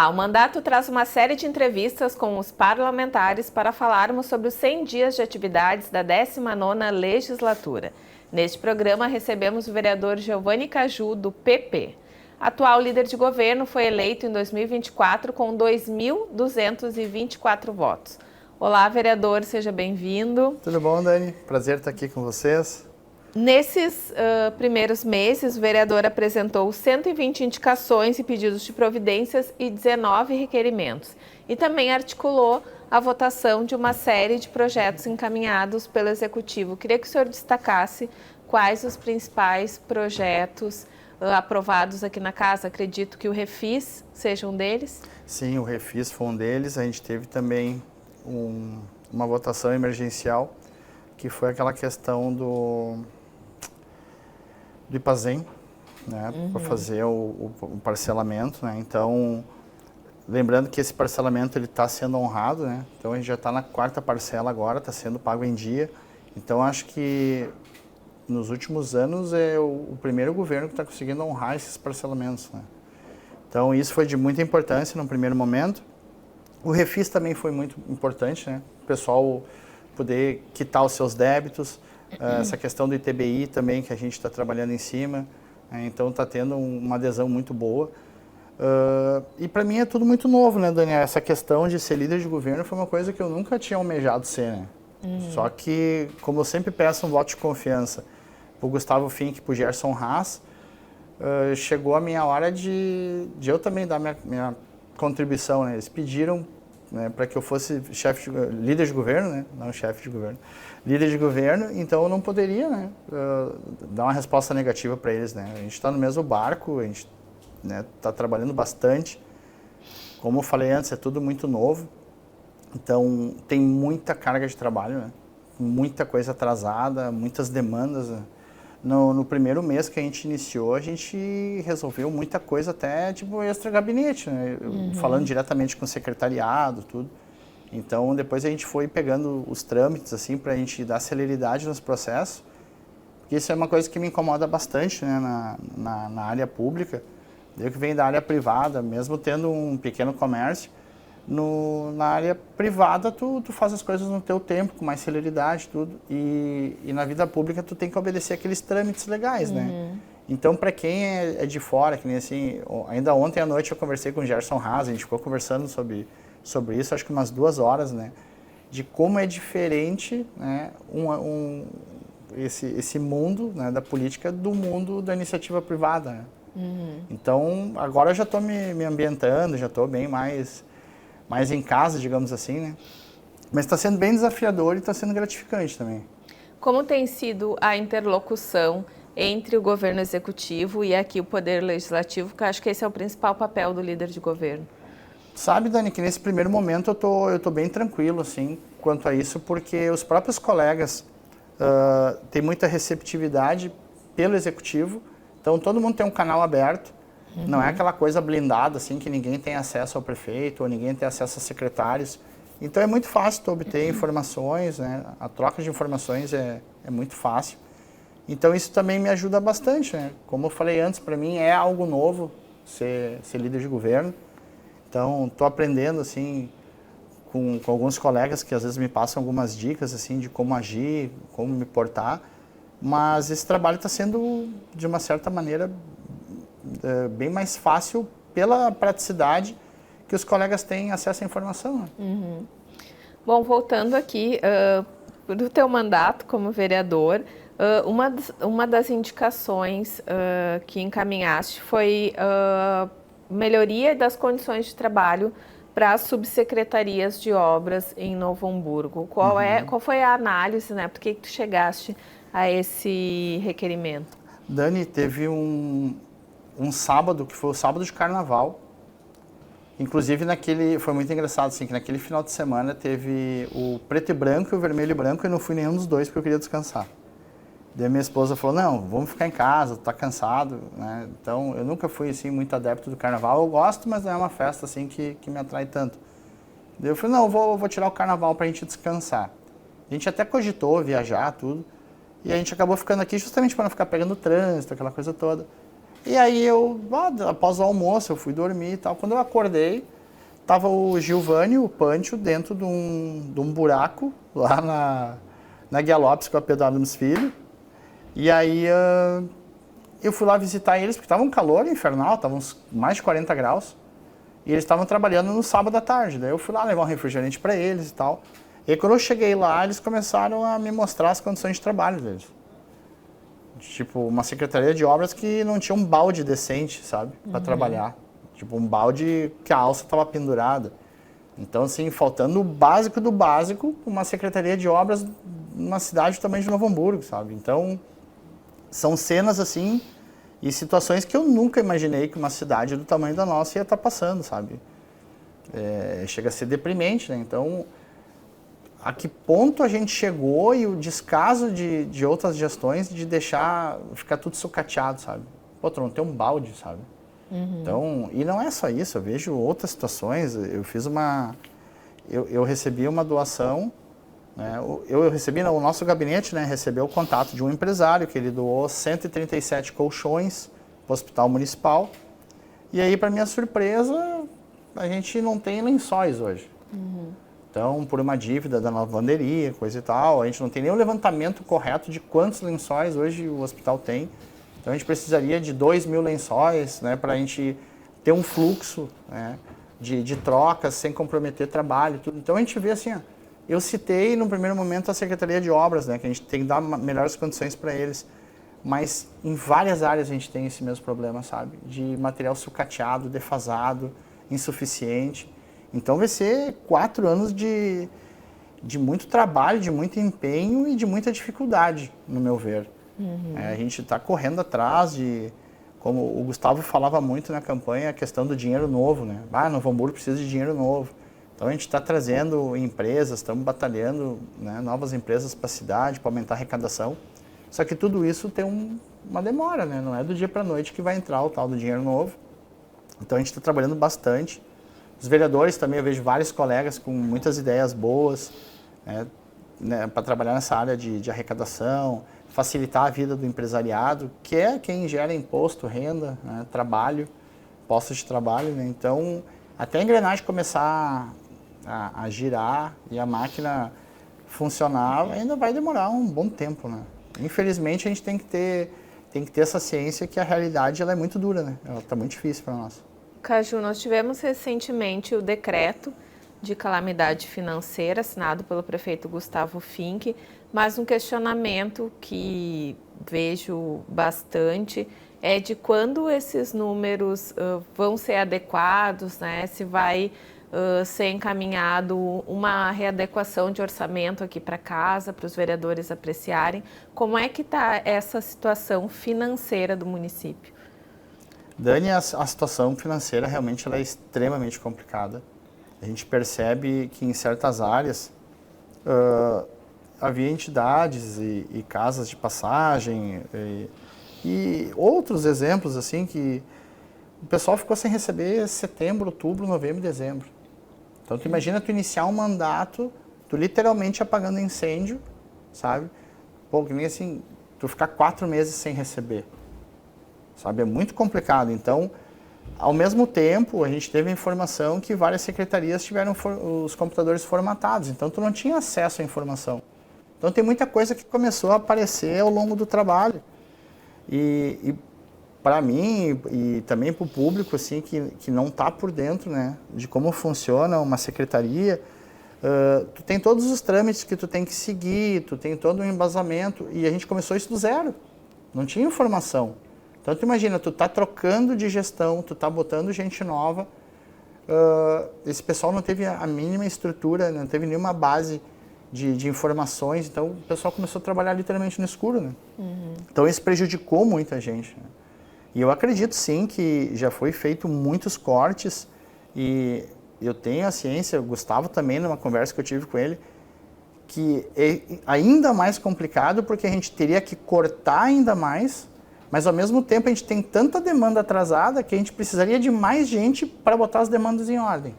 O mandato traz uma série de entrevistas com os parlamentares para falarmos sobre os 100 dias de atividades da 19ª legislatura. Neste programa, recebemos o vereador Giovanni Caju, do PP. Atual líder de governo, foi eleito em 2024 com 2.224 votos. Olá, vereador, seja bem-vindo. Tudo bom, Dani? Prazer estar aqui com vocês. Nesses primeiros meses, o vereador apresentou 120 indicações e pedidos de providências e 19 requerimentos. E também articulou a votação de uma série de projetos encaminhados pelo Executivo. Queria que o senhor destacasse quais os principais projetos aprovados aqui na casa. Acredito que o Refis seja um deles. Sim, o Refis foi um deles. A gente teve também uma votação emergencial, que foi aquela questão do IPAZEM, né, para fazer o parcelamento, né? Então, lembrando que esse parcelamento ele está sendo honrado, né? Então a gente já está na 4ª parcela agora, está sendo pago em dia. Então acho que nos últimos anos é o primeiro governo que está conseguindo honrar esses parcelamentos, né? Então isso foi de muita importância no primeiro momento. O Refis também foi muito importante, né? O pessoal poder quitar os seus débitos, essa questão do ITBI também, que a gente está trabalhando em cima, então está tendo uma adesão muito boa. E para mim é tudo muito novo, né, Daniel? Essa questão de ser líder de governo foi uma coisa que eu nunca tinha almejado ser, né? Só que, como eu sempre peço um voto de confiança para o Gustavo Fink e para o Gerson Haas, chegou a minha hora de eu também dar minha contribuição, né? Eles pediram, né, para que eu fosse líder de governo, né? Não chefe de governo, líder de governo, então eu não poderia, né, dar uma resposta negativa para eles, né? A gente está no mesmo barco, a gente, né, está trabalhando bastante. Como eu falei antes, é tudo muito novo, então tem muita carga de trabalho, né? Muita coisa atrasada, muitas demandas, né? No primeiro mês que a gente iniciou, a gente resolveu muita coisa, até tipo extra-gabinete, né? Falando diretamente com o secretariado, tudo. Então, depois a gente foi pegando os trâmites, assim, para a gente dar celeridade nos processos, porque isso é uma coisa que me incomoda bastante, né, na área pública. Eu que venho da área privada, mesmo tendo um pequeno comércio, na área privada tu faz as coisas no teu tempo, com mais celeridade, tudo, e na vida pública tu tem que obedecer aqueles trâmites legais, né? Então, para quem é de fora, que nem assim, ainda ontem à noite eu conversei com o Gerson Haas, a gente ficou conversando sobre isso, acho que umas 2 horas, né? De como é diferente, né, esse mundo, né, da política do mundo da iniciativa privada, né? Então, agora eu já estou me ambientando, já estou bem mais em casa, digamos assim, né? Mas está sendo bem desafiador e está sendo gratificante também. Como tem sido a interlocução entre o governo executivo e aqui o poder legislativo, que eu acho que esse é o principal papel do líder de governo? Sabe, Dani, que nesse primeiro momento eu tô bem tranquilo, assim, quanto a isso, porque os próprios colegas têm muita receptividade pelo executivo, então todo mundo tem um canal aberto, não é aquela coisa blindada, assim, que ninguém tem acesso ao prefeito ou ninguém tem acesso a secretários. Então é muito fácil tu obter informações, né? A troca de informações é muito fácil. Então isso também me ajuda bastante, né? Como eu falei antes, para mim é algo novo ser líder de governo. Então estou aprendendo, assim, com alguns colegas que às vezes me passam algumas dicas, assim, de como agir, como me portar. Mas esse trabalho está sendo, de uma certa maneira, bem mais fácil pela praticidade que os colegas têm acesso à informação, né? Bom, voltando aqui do teu mandato como vereador, uma das indicações que encaminhaste foi melhoria das condições de trabalho para as subsecretarias de obras em Novo Hamburgo. Qual foi a análise, né? Por que tu chegaste a esse requerimento? Dani, teve um sábado, que foi o sábado de carnaval. Inclusive, foi muito engraçado, assim, que naquele final de semana teve o preto e branco e o vermelho e branco, e não fui nenhum dos dois porque eu queria descansar. Daí minha esposa falou, não, vamos ficar em casa, tá cansado, né? Então, eu nunca fui, assim, muito adepto do carnaval. Eu gosto, mas não é uma festa, assim, que me atrai tanto. Daí eu falei, não, eu vou tirar o carnaval pra gente descansar. A gente até cogitou viajar, tudo. E a gente acabou ficando aqui justamente para não ficar pegando trânsito, aquela coisa toda. E aí após o almoço, eu fui dormir e tal. Quando eu acordei, tava o Gilvani e o Pâncio dentro de um buraco lá na Guia Lopes com a Pedro Adams Filho. E aí eu fui lá visitar eles, porque estava um calor infernal, estavam mais de 40 graus. E eles estavam trabalhando no sábado à tarde. Daí eu fui lá levar um refrigerante para eles e tal. E aí, quando eu cheguei lá, eles começaram a me mostrar as condições de trabalho deles. Tipo, uma secretaria de obras que não tinha um balde decente, sabe? Para trabalhar. Tipo, um balde que a alça estava pendurada. Então, assim, faltando o básico do básico, uma secretaria de obras numa cidade do tamanho de Novo Hamburgo, sabe? Então, são cenas, assim, e situações que eu nunca imaginei que uma cidade do tamanho da nossa ia estar passando, sabe? Chega a ser deprimente, né? Então, a que ponto a gente chegou e o descaso de outras gestões de deixar ficar tudo sucateado, sabe? Pô, tu não tem um balde, sabe? Então, e não é só isso, eu vejo outras situações, eu recebi uma doação, né? Eu recebi, o nosso gabinete, né, recebeu o contato de um empresário que ele doou 137 colchões para o Hospital Municipal, e aí, para minha surpresa, a gente não tem lençóis hoje. Então, por uma dívida da lavanderia, coisa e tal, a gente não tem nem o levantamento correto de quantos lençóis hoje o hospital tem. Então, a gente precisaria de 2.000 lençóis, né, para a gente ter um fluxo, né, de trocas sem comprometer trabalho. Tudo. Então, a gente vê assim, ó, eu citei no primeiro momento a Secretaria de Obras, né, que a gente tem que dar melhores condições para eles. Mas em várias áreas a gente tem esse mesmo problema, sabe? De material sucateado, defasado, insuficiente. Então vai ser 4 anos de muito trabalho, de muito empenho e de muita dificuldade, no meu ver. A gente está correndo atrás de, como o Gustavo falava muito na campanha, a questão do dinheiro novo, né? Novo Hamburgo precisa de dinheiro novo. Então a gente está trazendo empresas, estamos batalhando, né, novas empresas para a cidade, para aumentar a arrecadação. Só que tudo isso tem uma demora, né? Não é do dia para a noite que vai entrar o tal do dinheiro novo. Então a gente está trabalhando bastante. Os vereadores também, eu vejo vários colegas com muitas ideias boas, né, para trabalhar nessa área de arrecadação, facilitar a vida do empresariado, que é quem gera imposto, renda, né, trabalho, postos de trabalho. Né? Então, até a engrenagem começar a girar e a máquina funcionar, ainda vai demorar um bom tempo. Né? Infelizmente, a gente tem que ter essa ciência que a realidade ela é muito dura, né? Ela está muito difícil para nós. Caju, nós tivemos recentemente o decreto de calamidade financeira assinado pelo prefeito Gustavo Finck, mas um questionamento que vejo bastante é de quando esses números vão ser adequados, né? Se vai ser encaminhado uma readequação de orçamento aqui para casa, para os vereadores apreciarem. Como é que está essa situação financeira do município? Dani, a situação financeira realmente ela é extremamente complicada. A gente percebe que em certas áreas havia entidades e casas de passagem e outros exemplos assim que o pessoal ficou sem receber setembro, outubro, novembro e dezembro. Então, tu imagina tu iniciar um mandato, tu literalmente apagando incêndio, sabe? Pô, que nem assim, tu ficar 4 meses sem receber. Sabe, é muito complicado. Então, ao mesmo tempo, a gente teve a informação que várias secretarias tiveram os computadores formatados. Então, tu não tinha acesso à informação. Então, tem muita coisa que começou a aparecer ao longo do trabalho. E para mim, e também para o público, assim, que não está por dentro, né, de como funciona uma secretaria, tu tem todos os trâmites que tu tem que seguir, tu tem todo um embasamento. E a gente começou isso do zero. Não tinha informação. Então, tu imagina, tu tá trocando de gestão, tu tá botando gente nova, esse pessoal não teve a mínima estrutura, não teve nenhuma base de informações, então o pessoal começou a trabalhar literalmente no escuro, né? Então, isso prejudicou muita gente. Né? E eu acredito, sim, que já foi feito muitos cortes e eu tenho a ciência, o Gustavo também, numa conversa que eu tive com ele, que é ainda mais complicado porque a gente teria que cortar ainda mais. Mas, ao mesmo tempo, a gente tem tanta demanda atrasada que a gente precisaria de mais gente para botar as demandas em ordem.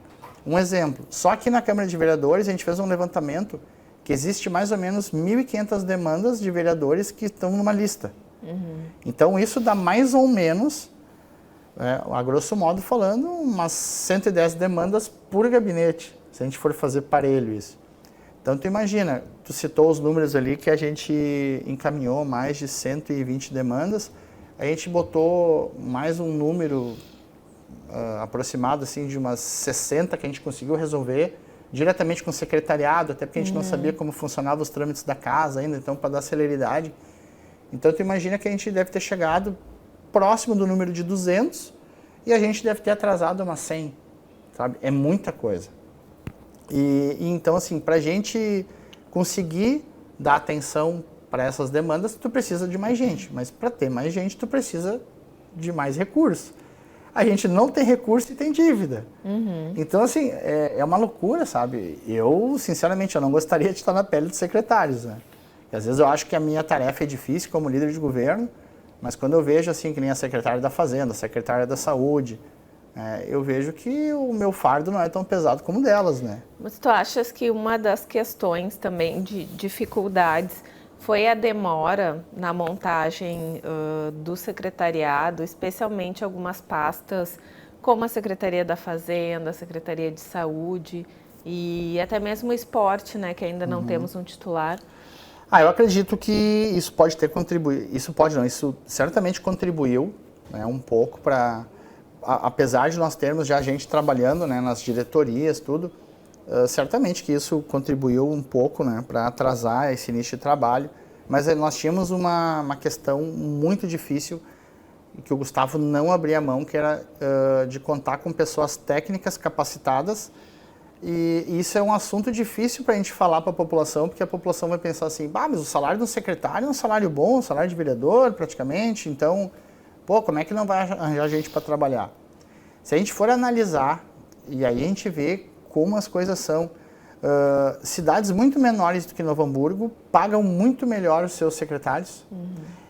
Um exemplo, só aqui na Câmara de Vereadores a gente fez um levantamento que existe mais ou menos 1.500 demandas de vereadores que estão numa lista. Então, isso dá mais ou menos a grosso modo falando, umas 110 demandas por gabinete, se a gente for fazer parelho isso. Então, tu imagina, tu citou os números ali que a gente encaminhou mais de 120 demandas, a gente botou mais um número aproximado assim, de umas 60 que a gente conseguiu resolver diretamente com o secretariado, até porque a gente não sabia como funcionavam os trâmites da casa ainda, então para dar celeridade. Então, tu imagina que a gente deve ter chegado próximo do número de 200 e a gente deve ter atrasado umas 100, sabe? É muita coisa. E então, assim, para a gente conseguir dar atenção para essas demandas, tu precisa de mais gente. Mas para ter mais gente, tu precisa de mais recursos. A gente não tem recurso e tem dívida. Então, assim, é uma loucura, sabe? Eu, sinceramente, eu não gostaria de estar na pele dos secretários, né? E, às vezes eu acho que a minha tarefa é difícil como líder de governo, mas quando eu vejo, assim, que nem a secretária da Fazenda, a secretária da Saúde, eu vejo que o meu fardo não é tão pesado como o delas, né? Mas tu achas que uma das questões também de dificuldades foi a demora na montagem do secretariado, especialmente algumas pastas, como a Secretaria da Fazenda, a Secretaria de Saúde e até mesmo o esporte, né, que ainda não temos um titular? Eu acredito que isso pode ter contribuído, isso certamente contribuiu, né, um pouco para, apesar de nós termos já gente trabalhando, né, nas diretorias, tudo, certamente que isso contribuiu um pouco, né, para atrasar esse início de trabalho, mas nós tínhamos uma questão muito difícil que o Gustavo não abria mão, que era de contar com pessoas técnicas capacitadas. E isso é um assunto difícil para a gente falar para a população, porque a população vai pensar assim, mas o salário do secretário é um salário bom, um salário de vereador praticamente, então, como é que não vai arranjar gente para trabalhar? Se a gente for analisar, e aí a gente vê como as coisas são, cidades muito menores do que Novo Hamburgo pagam muito melhor os seus secretários,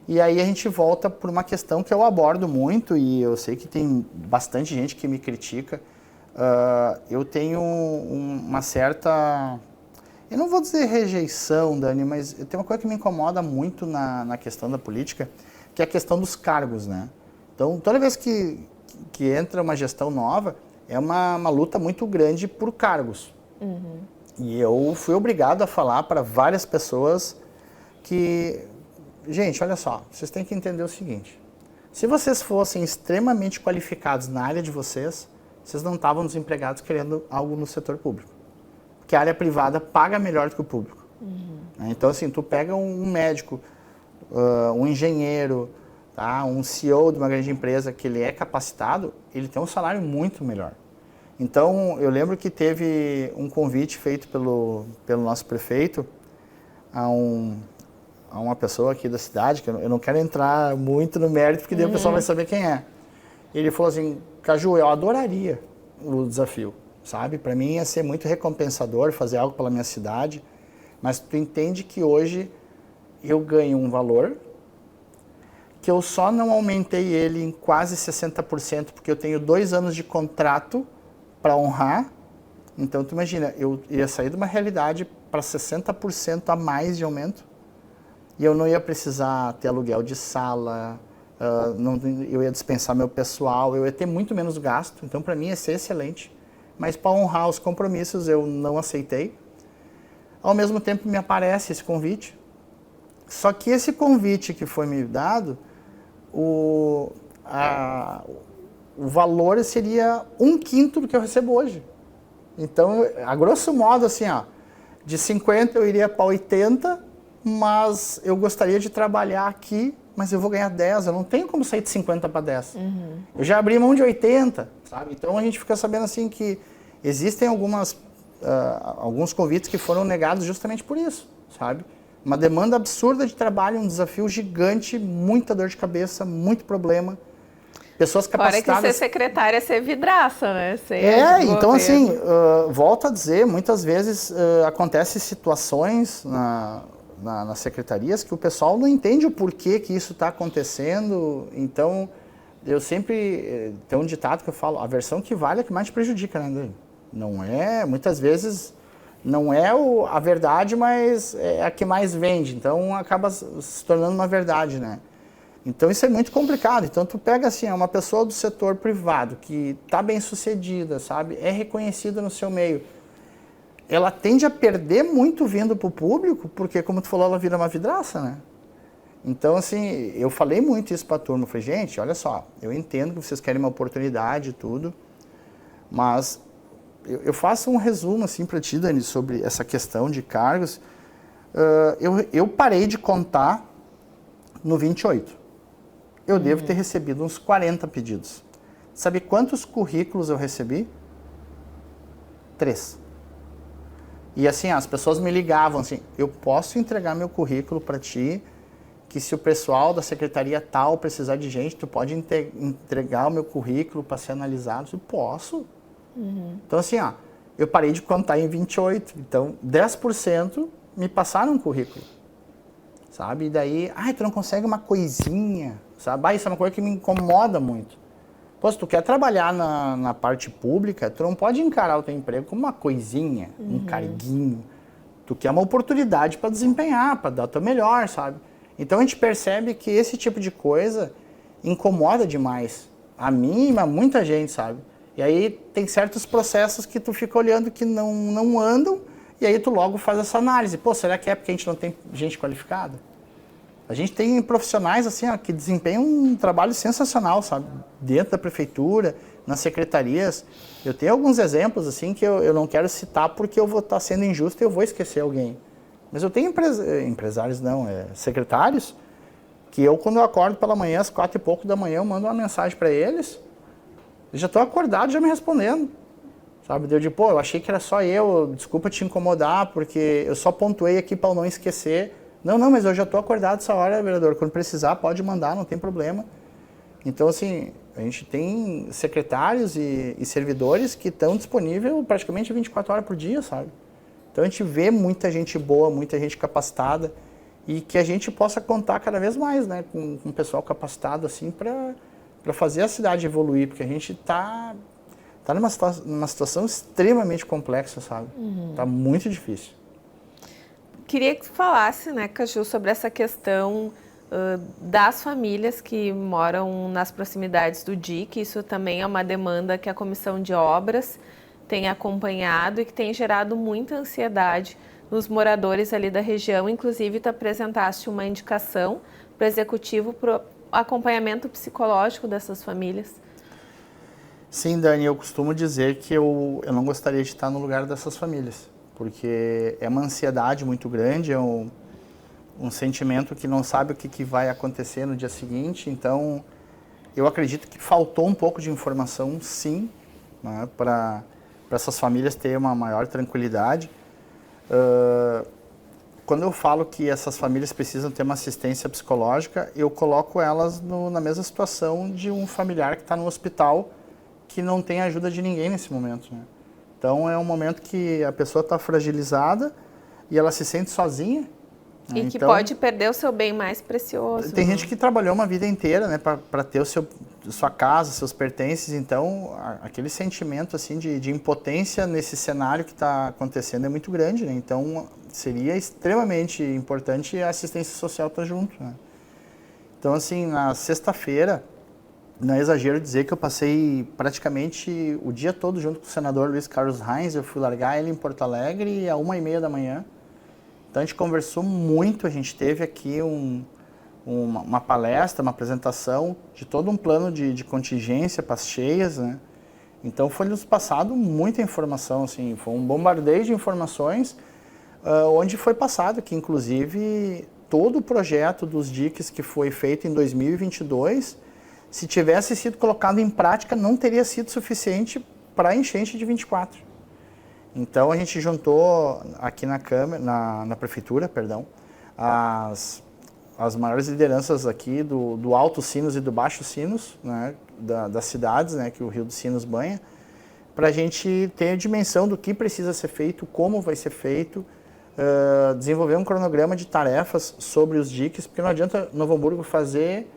e aí a gente volta por uma questão que eu abordo muito, e eu sei que tem bastante gente que me critica. Eu tenho uma certa, eu não vou dizer rejeição, Dani, mas tem uma coisa que me incomoda muito na questão da política, que é a questão dos cargos, né? Então, toda vez que entra uma gestão nova, é uma luta muito grande por cargos. E eu fui obrigado a falar para várias pessoas que, gente, olha só, vocês têm que entender o seguinte, se vocês fossem extremamente qualificados na área de vocês não estavam desempregados querendo algo no setor público. Porque a área privada paga melhor do que o público. Então, assim, tu pega um médico, um engenheiro, tá? Um CEO de uma grande empresa que ele é capacitado, ele tem um salário muito melhor. Então, eu lembro que teve um convite feito pelo nosso prefeito a uma pessoa aqui da cidade, que eu não quero entrar muito no mérito, porque daí o pessoal vai saber quem é. Ele falou assim, Caju, eu adoraria o desafio, sabe? Para mim ia ser muito recompensador fazer algo pela minha cidade, mas tu entende que hoje eu ganho um valor que eu só não aumentei ele em quase 60%, porque eu tenho 2 anos de contrato para honrar. Então, tu imagina, eu ia sair de uma realidade para 60% a mais de aumento e eu não ia precisar ter aluguel de sala, eu ia dispensar meu pessoal, eu ia ter muito menos gasto, então para mim ia ser excelente. Mas para honrar os compromissos eu não aceitei. Ao mesmo tempo me aparece esse convite. Só que esse convite que foi me dado, o valor seria 1/5 do que eu recebo hoje. Então, a grosso modo, assim, de 50 eu iria para 80, mas eu gostaria de trabalhar aqui, mas eu vou ganhar 10, eu não tenho como sair de 50 para 10. Eu já abri mão de 80, sabe? Então a gente fica sabendo assim que existem alguns convites que foram negados justamente por isso, sabe? Uma demanda absurda de trabalho, um desafio gigante, muita dor de cabeça, muito problema. Pessoas capacitadas... Fora que ser secretária é ser vidraça, né? Então assim, volto a dizer, muitas vezes acontecem situações nas secretarias que o pessoal não entende o porquê que isso está acontecendo. Então, eu sempre tenho um ditado que eu falo, a versão que vale é a que mais te prejudica, né? Não é, muitas vezes, não é a verdade, mas é a que mais vende. Então, acaba se tornando uma verdade, né? Então isso é muito complicado. Então tu pega assim, uma pessoa do setor privado que está bem sucedida, sabe? É reconhecida no seu meio. Ela tende a perder muito vindo para o público, porque como tu falou, ela vira uma vidraça, né? Então assim, eu falei muito isso para a turma. Eu falei, gente, olha só, eu entendo que vocês querem uma oportunidade e tudo, mas eu faço um resumo assim para ti, Dani, sobre essa questão de cargos. Eu parei de contar no 28. Eu devo ter recebido uns 40 pedidos. Sabe quantos currículos eu recebi? 3. E assim, as pessoas me ligavam assim, eu posso entregar meu currículo para ti, que se o pessoal da secretaria tal precisar de gente, tu pode entregar o meu currículo para ser analisado? Eu posso. Então assim, eu parei de contar em 28. Então, 10% me passaram um currículo. Sabe? E daí, tu não consegue uma coisinha, sabe? Isso é uma coisa que me incomoda muito. Pô, se tu quer trabalhar na parte pública, tu não pode encarar o teu emprego como uma coisinha, um carguinho. Tu quer uma oportunidade para desempenhar, para dar o teu melhor, sabe? Então a gente percebe que esse tipo de coisa incomoda demais. A mim e a muita gente, sabe? E aí tem certos processos que tu fica olhando que não andam, e aí tu logo faz essa análise. Pô, será que é porque a gente não tem gente qualificada? A gente tem profissionais assim, que desempenham um trabalho sensacional, sabe? Dentro da prefeitura, nas secretarias. Eu tenho alguns exemplos assim que eu não quero citar porque eu vou estar sendo injusto e eu vou esquecer alguém. Mas eu tenho secretários, que quando eu acordo pela manhã, às 4 e pouco da manhã, eu mando uma mensagem para eles. Eu já estou acordado, já me respondendo. Sabe? Eu digo, eu achei que era só eu, desculpa te incomodar, porque eu só pontuei aqui para eu não esquecer. Não, mas eu já estou acordado essa hora, vereador. Quando precisar, pode mandar, não tem problema. Então, assim, a gente tem secretários e servidores que estão disponíveis praticamente 24 horas por dia, sabe? Então, a gente vê muita gente boa, muita gente capacitada e que a gente possa contar cada vez mais, né, com um pessoal capacitado, assim, para fazer a cidade evoluir, porque a gente está numa situação extremamente complexa, sabe? Está muito difícil. Queria que tu falasse, né, Caju, sobre essa questão das famílias que moram nas proximidades do DIC. Isso também é uma demanda que a Comissão de Obras tem acompanhado e que tem gerado muita ansiedade nos moradores ali da região. Inclusive, tu apresentaste uma indicação para o Executivo para o acompanhamento psicológico dessas famílias. Sim, Dani, eu costumo dizer que eu não gostaria de estar no lugar dessas famílias, porque é uma ansiedade muito grande, é um sentimento que não sabe o que vai acontecer no dia seguinte. Então, eu acredito que faltou um pouco de informação, sim, né, para essas famílias terem uma maior tranquilidade. Quando eu falo que essas famílias precisam ter uma assistência psicológica, eu coloco elas na mesma situação de um familiar que está no hospital que não tem ajuda de ninguém nesse momento, né? Então, é um momento que a pessoa está fragilizada e ela se sente sozinha. E que pode perder o seu bem mais precioso. Tem gente que trabalhou uma vida inteira, né, para ter sua casa, seus pertences. Então, aquele sentimento assim de impotência nesse cenário que está acontecendo é muito grande, né? Então, seria extremamente importante a assistência social estar junto, né? Então, assim, na sexta-feira, não é exagero dizer que eu passei praticamente o dia todo junto com o senador Luiz Carlos Reins. Eu fui largar ele em Porto Alegre às 1h30 da manhã. Então a gente conversou muito, a gente teve aqui uma palestra, uma apresentação de todo um plano de contingência para as cheias, né? Então foi nos passado muita informação, assim, foi um bombardeio de informações, onde foi passado que inclusive todo o projeto dos diques que foi feito em 2022, se tivesse sido colocado em prática, não teria sido suficiente para a enchente de 24. Então a gente juntou aqui na Câmara, na Prefeitura, perdão, as maiores lideranças aqui do Alto Sinos e do Baixo Sinos, né, das cidades, né, que o Rio dos Sinos banha, para a gente ter a dimensão do que precisa ser feito, como vai ser feito, desenvolver um cronograma de tarefas sobre os diques, porque não adianta Novo Hamburgo fazer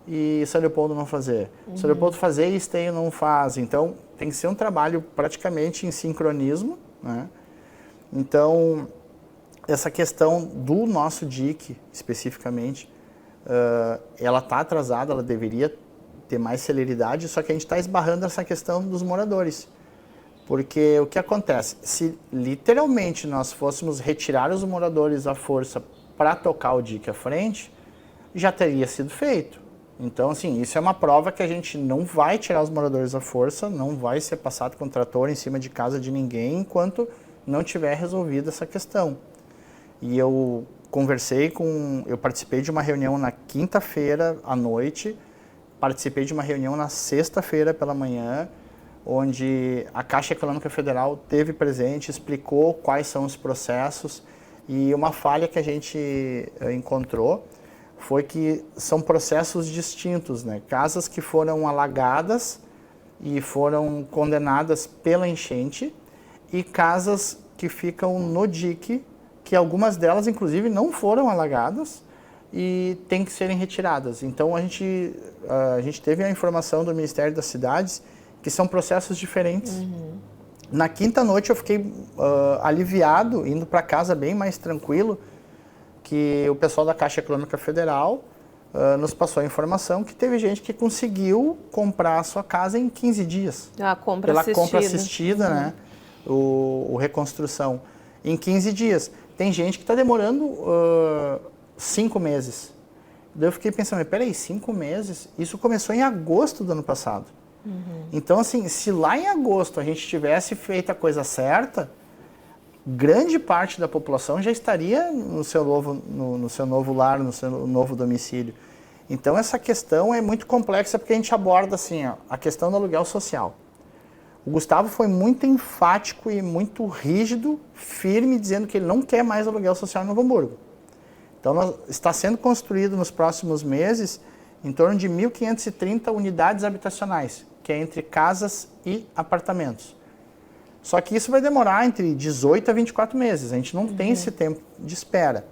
e São Leopoldo não fazer. São Leopoldo fazer e Esteio não faz. Então, tem que ser um trabalho praticamente em sincronismo, né? Então, essa questão do nosso DIC, especificamente, ela está atrasada, ela deveria ter mais celeridade, só que a gente está esbarrando essa questão dos moradores. Porque o que acontece? Se literalmente nós fôssemos retirar os moradores à força para tocar o DIC à frente, já teria sido feito. Então, assim, isso é uma prova que a gente não vai tirar os moradores à força, não vai ser passado com trator em cima de casa de ninguém enquanto não tiver resolvida essa questão. E eu participei de uma reunião na quinta-feira à noite, participei de uma reunião na sexta-feira pela manhã, onde a Caixa Econômica Federal teve presente, explicou quais são os processos, e uma falha que a gente encontrou foi que são processos distintos, né? Casas que foram alagadas e foram condenadas pela enchente, e casas que ficam no DIC, que algumas delas, inclusive, não foram alagadas e têm que serem retiradas. Então, a gente teve a informação do Ministério das Cidades que são processos diferentes. Na quinta noite, eu fiquei aliviado, indo para casa bem mais tranquilo, que o pessoal da Caixa Econômica Federal nos passou a informação que teve gente que conseguiu comprar a sua casa em 15 dias. Pela compra assistida, né? O reconstrução. Em 15 dias. Tem gente que está demorando 5 meses. Daí eu fiquei pensando, mas peraí, 5 meses? Isso começou em agosto do ano passado. Então, assim, se lá em agosto a gente tivesse feito a coisa certa, grande parte da população já estaria no seu novo lar, no seu novo domicílio. Então, essa questão é muito complexa porque a gente aborda assim, ó, a questão do aluguel social. O Gustavo foi muito enfático e muito rígido, firme, dizendo que ele não quer mais aluguel social em Novo Hamburgo. Então, está sendo construído nos próximos meses em torno de 1.530 unidades habitacionais, que é entre casas e apartamentos. Só que isso vai demorar entre 18 a 24 meses, a gente não tem esse tempo de espera.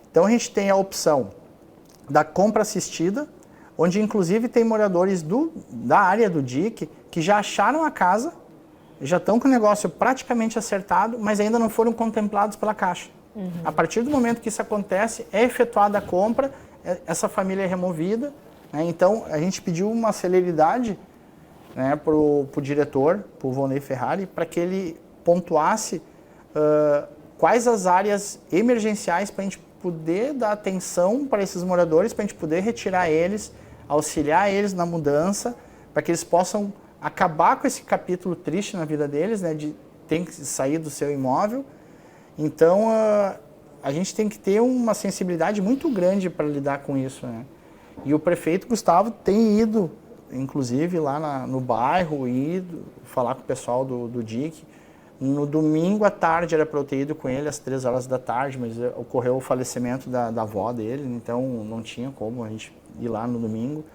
Então, a gente tem a opção da compra assistida, onde inclusive tem moradores da área do DIC que já acharam a casa, já estão com o negócio praticamente acertado, mas ainda não foram contemplados pela Caixa. A partir do momento que isso acontece, é efetuada a compra, essa família é removida, né? Então, a gente pediu uma celeridade, né, para o diretor, para o Volney Ferrari, para que ele pontuasse quais as áreas emergenciais para a gente poder dar atenção para esses moradores, para a gente poder retirar eles, auxiliar eles na mudança, para que eles possam acabar com esse capítulo triste na vida deles, né, de ter que sair do seu imóvel. Então, a gente tem que ter uma sensibilidade muito grande para lidar com isso, né? E o prefeito Gustavo tem ido, inclusive, lá no bairro, ido falar com o pessoal do DIC. No domingo à tarde era para eu ter ido com ele às 3 horas da tarde, mas ocorreu o falecimento da avó dele, então não tinha como a gente ir lá no domingo.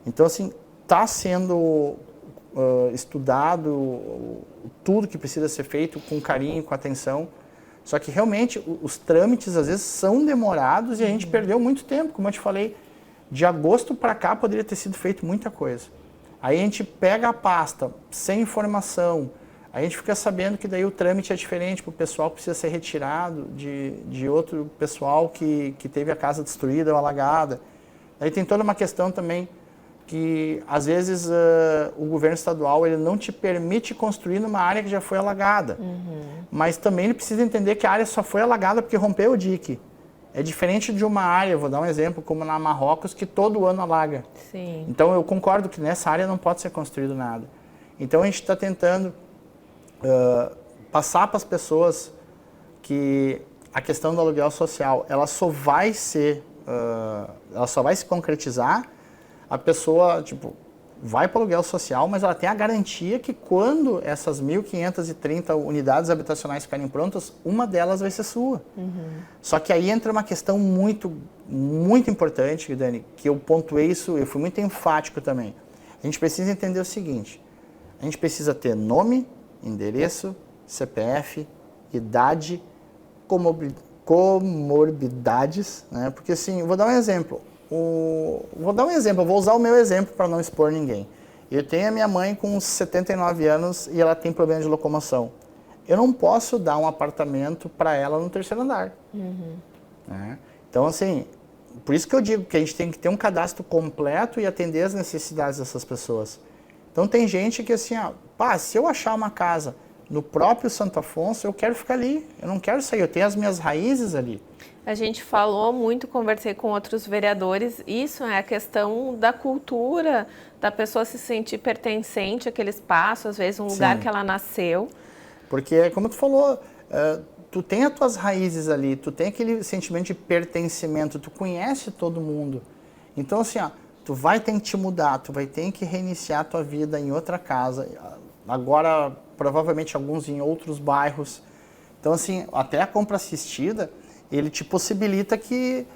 Então, assim, está sendo estudado tudo que precisa ser feito com carinho, com atenção. Só que realmente os trâmites às vezes são demorados e a gente perdeu muito tempo. Como eu te falei, de agosto para cá poderia ter sido feito muita coisa. Aí a gente pega a pasta sem informação, aí a gente fica sabendo que daí o trâmite é diferente para o pessoal que precisa ser retirado de outro pessoal que teve a casa destruída ou alagada. Aí tem toda uma questão também que às vezes o governo estadual ele não te permite construir numa área que já foi alagada. Mas também ele precisa entender que a área só foi alagada porque rompeu o DIC. É diferente de uma área, vou dar um exemplo, como na Marrocos, que todo ano alaga. Sim. Então eu concordo que nessa área não pode ser construído nada. Então a gente está tentando passar para as pessoas que a questão do aluguel social, ela só vai se concretizar. A pessoa, tipo, vai para o aluguel social, mas ela tem a garantia que quando essas 1.530 unidades habitacionais ficarem prontas, uma delas vai ser sua. Só que aí entra uma questão muito, muito importante, Dani, que eu pontuei isso, eu fui muito enfático também. A gente precisa entender o seguinte, a gente precisa ter nome, endereço, CPF, idade, comorbidades, né? Porque assim, vou dar um exemplo. Eu vou usar o meu exemplo para não expor ninguém. Eu tenho a minha mãe com 79 anos e ela tem problema de locomoção. Eu não posso dar um apartamento para ela no 3º andar. Né? Então, assim, por isso que eu digo que a gente tem que ter um cadastro completo e atender as necessidades dessas pessoas. Então tem gente que assim, se eu achar uma casa no próprio Santo Afonso, eu quero ficar ali, eu não quero sair, eu tenho as minhas raízes ali. A gente falou muito, conversei com outros vereadores, isso é a questão da cultura, da pessoa se sentir pertencente àquele espaço, às vezes um lugar que ela nasceu. Porque, como tu falou, tu tem as tuas raízes ali, tu tem aquele sentimento de pertencimento, tu conhece todo mundo. Então, assim, tu vai ter que te mudar, tu vai ter que reiniciar a tua vida em outra casa, agora provavelmente alguns em outros bairros. Então, assim, até a compra assistida, ele te possibilita que,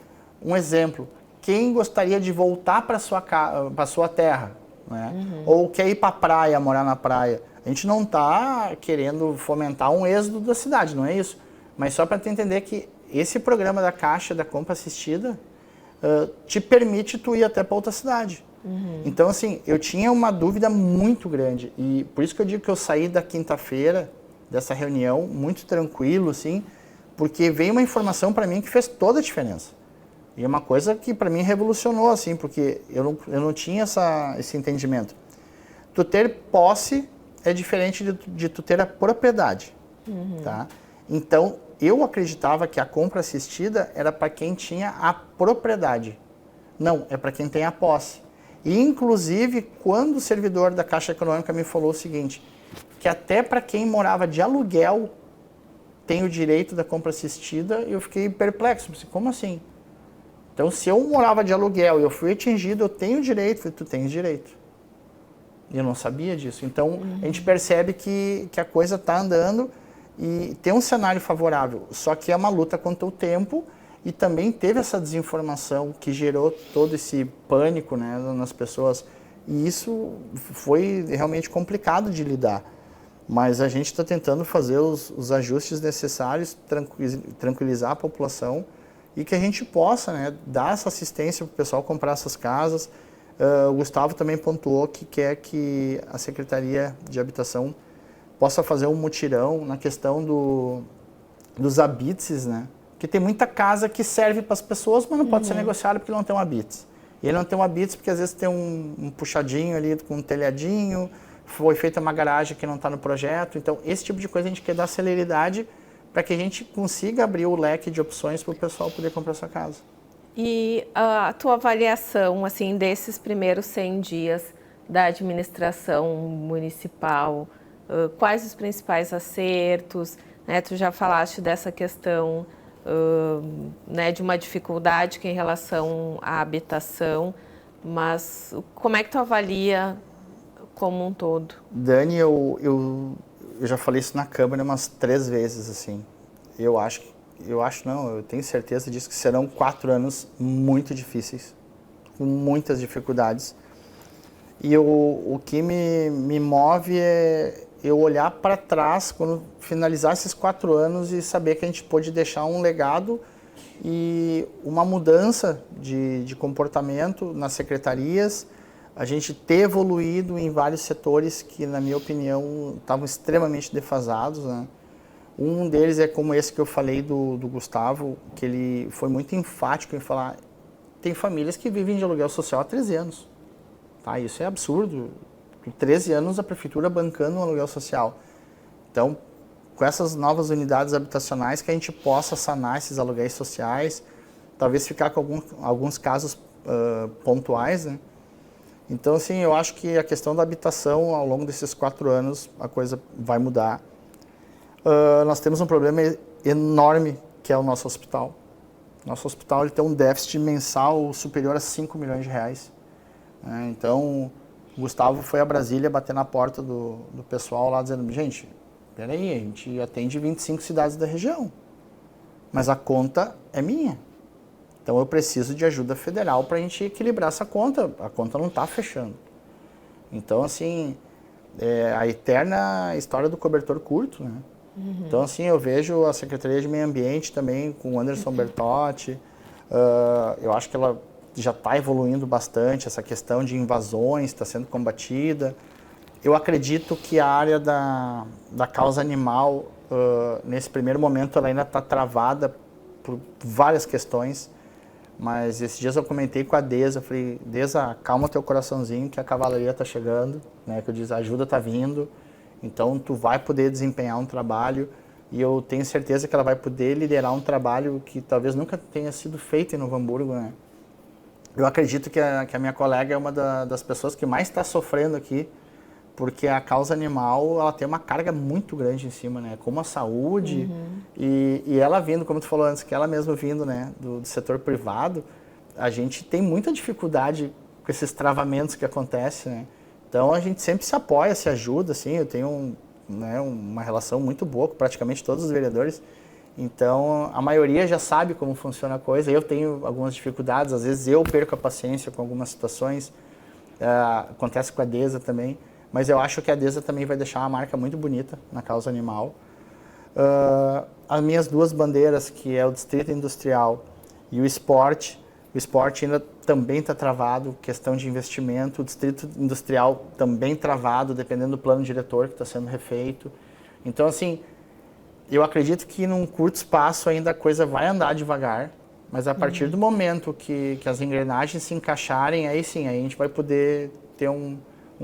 um exemplo, quem gostaria de voltar para sua terra, né? Ou quer ir para a praia, morar na praia, a gente não está querendo fomentar um êxodo da cidade, não é isso? Mas só para tu entender que esse programa da Caixa da Compra Assistida te permite tu ir até para outra cidade. Então, assim, eu tinha uma dúvida muito grande e por isso que eu digo que eu saí da quinta-feira dessa reunião muito tranquilo, assim, porque veio uma informação para mim que fez toda a diferença. E é uma coisa que para mim revolucionou, assim, porque eu não tinha esse entendimento. Tu ter posse é diferente de tu ter a propriedade, tá? Então, eu acreditava que a compra assistida era para quem tinha a propriedade. Não, é para quem tem a posse. E, inclusive, quando o servidor da Caixa Econômica me falou o seguinte, que até para quem morava de aluguel tem o direito da compra assistida, eu fiquei perplexo. Como assim? Então, se eu morava de aluguel e eu fui atingido, eu tenho direito. Eu falei, tu tens direito. E eu não sabia disso. Então, a gente percebe que a coisa está andando e tem um cenário favorável. Só que é uma luta contra o tempo e também teve essa desinformação que gerou todo esse pânico, né, nas pessoas. E isso foi realmente complicado de lidar. Mas a gente está tentando fazer os ajustes necessários, tranquilizar a população e que a gente possa, né, dar essa assistência para o pessoal comprar essas casas. O Gustavo também pontuou que quer que a Secretaria de Habitação possa fazer um mutirão na questão dos habites, né? Porque tem muita casa que serve para as pessoas, mas não pode ser negociada porque não tem um habites. E ele não tem um habites porque às vezes tem um puxadinho ali com um telhadinho, foi feita uma garagem que não está no projeto. Então, esse tipo de coisa a gente quer dar celeridade para que a gente consiga abrir o leque de opções para o pessoal poder comprar sua casa. E a tua avaliação, assim, desses primeiros 100 dias da administração municipal, quais os principais acertos, né? Tu já falaste dessa questão, né, de uma dificuldade que em relação à habitação, mas como é que tu avalia como um todo? Dani, eu já falei isso na Câmara umas 3 vezes, assim. Eu tenho certeza disso, que serão 4 anos muito difíceis, com muitas dificuldades. E o que me move é eu olhar para trás, quando finalizar esses 4 anos e saber que a gente pôde deixar um legado e uma mudança de comportamento nas secretarias, a gente ter evoluído em vários setores que, na minha opinião, estavam extremamente defasados, né? Um deles é como esse que eu falei do Gustavo, que ele foi muito enfático em falar, tem famílias que vivem de aluguel social há 13 anos. Tá? Isso é absurdo. 13 anos a prefeitura bancando um aluguel social. Então, com essas novas unidades habitacionais, que a gente possa sanar esses aluguéis sociais, talvez ficar com alguns casos pontuais, né? Então, assim, eu acho que a questão da habitação, ao longo desses 4 anos, a coisa vai mudar. Nós temos um problema enorme, que é o nosso hospital. Nosso hospital ele tem um déficit mensal superior a 5 milhões de reais. Então, o Gustavo foi a Brasília bater na porta do pessoal lá, dizendo, gente, peraí, a gente atende 25 cidades da região, mas a conta é minha. Então, eu preciso de ajuda federal para a gente equilibrar essa conta. A conta não está fechando. Então, assim, a eterna história do cobertor curto, né? Então, assim, eu vejo a Secretaria de Meio Ambiente também, com o Anderson Bertotti. Eu acho que ela já está evoluindo bastante, essa questão de invasões está sendo combatida. Eu acredito que a área da causa animal, nesse primeiro momento, ela ainda está travada por várias questões. Mas esses dias eu comentei com a Deza, falei, Deza, calma teu coraçãozinho que a cavalaria tá chegando, né? Que eu disse, a ajuda tá vindo, então tu vai poder desempenhar um trabalho e eu tenho certeza que ela vai poder liderar um trabalho que talvez nunca tenha sido feito em Novo Hamburgo, né? Eu acredito que a minha colega é uma das pessoas que mais está sofrendo aqui, porque a causa animal, ela tem uma carga muito grande em cima, né? Como a saúde e ela vindo, como tu falou antes, que ela mesma vindo, né, do setor privado, a gente tem muita dificuldade com esses travamentos que acontecem, né? Então a gente sempre se apoia, se ajuda, assim, eu tenho uma relação muito boa com praticamente todos os vereadores. Então, a maioria já sabe como funciona a coisa. Eu tenho algumas dificuldades, às vezes eu perco a paciência com algumas situações. Acontece com a Deza também. Mas eu acho que a Deza também vai deixar uma marca muito bonita na causa animal. As minhas duas bandeiras, que é o Distrito Industrial e o esporte ainda também está travado, questão de investimento. O Distrito Industrial também travado, dependendo do plano diretor que está sendo refeito. Então, assim, eu acredito que num curto espaço ainda a coisa vai andar devagar, mas a partir do momento que as engrenagens se encaixarem, aí sim, aí a gente vai poder ter um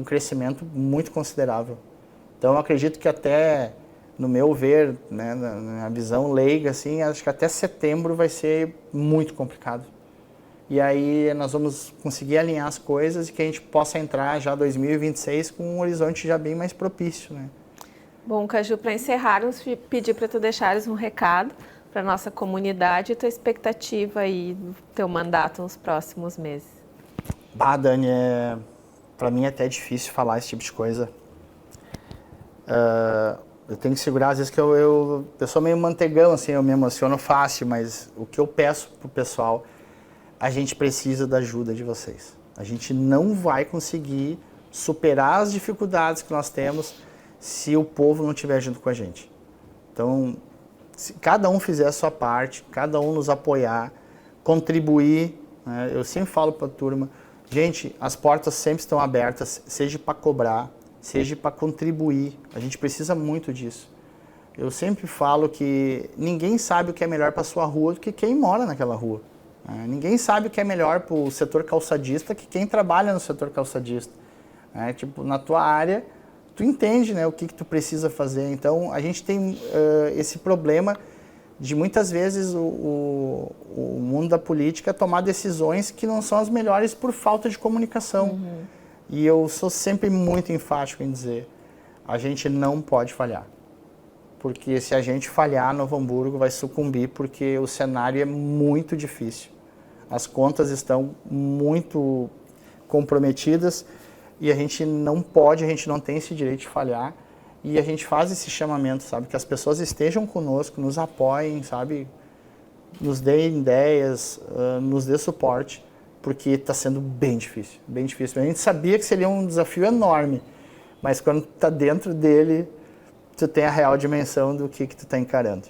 crescimento muito considerável. Então eu acredito que até, no meu ver, né, na visão leiga, assim, acho que até setembro vai ser muito complicado. E aí nós vamos conseguir alinhar as coisas e que a gente possa entrar já 2026 com um horizonte já bem mais propício, né? Bom, Caju, para encerrarmos, pedir para tu deixares um recado para a nossa comunidade e tua expectativa aí do teu mandato nos próximos meses. Dani, para mim é até difícil falar esse tipo de coisa. Eu tenho que segurar, às vezes que eu sou meio manteigão, assim, eu me emociono fácil, mas o que eu peço pro pessoal, a gente precisa da ajuda de vocês. A gente não vai conseguir superar as dificuldades que nós temos se o povo não estiver junto com a gente. Então, se cada um fizer a sua parte, cada um nos apoiar, contribuir, né? Eu sempre falo para a turma, gente, as portas sempre estão abertas, seja para cobrar, seja para contribuir. A gente precisa muito disso. Eu sempre falo que ninguém sabe o que é melhor para a sua rua do que quem mora naquela rua. Né? Ninguém sabe o que é melhor para o setor calçadista que quem trabalha no setor calçadista. Né? Tipo, na tua área, tu entende, né, o que tu precisa fazer. Então, a gente tem esse problema de muitas vezes o mundo da política tomar decisões que não são as melhores por falta de comunicação. E eu sou sempre muito enfático em dizer, a gente não pode falhar. Porque se a gente falhar, Novo Hamburgo vai sucumbir, porque o cenário é muito difícil. As contas estão muito comprometidas, e a gente não pode, a gente não tem esse direito de falhar. E a gente faz esse chamamento, sabe? Que as pessoas estejam conosco, nos apoiem, sabe? Nos deem ideias, nos dê suporte, porque está sendo bem difícil, bem difícil. A gente sabia que seria um desafio enorme, mas quando tu está dentro dele, tu tem a real dimensão do que tu está encarando.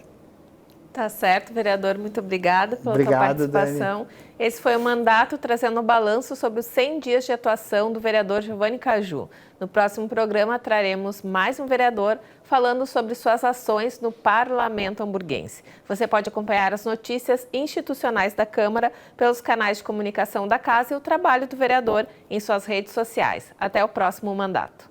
Tá certo, vereador. Muito obrigada pela tua Obrigado, participação. Dani. Esse foi o mandato trazendo um balanço sobre os 100 dias de atuação do vereador Giovanni Caju. No próximo programa traremos mais um vereador falando sobre suas ações no parlamento hamburguense. Você pode acompanhar as notícias institucionais da Câmara pelos canais de comunicação da Casa e o trabalho do vereador em suas redes sociais. Até o próximo mandato.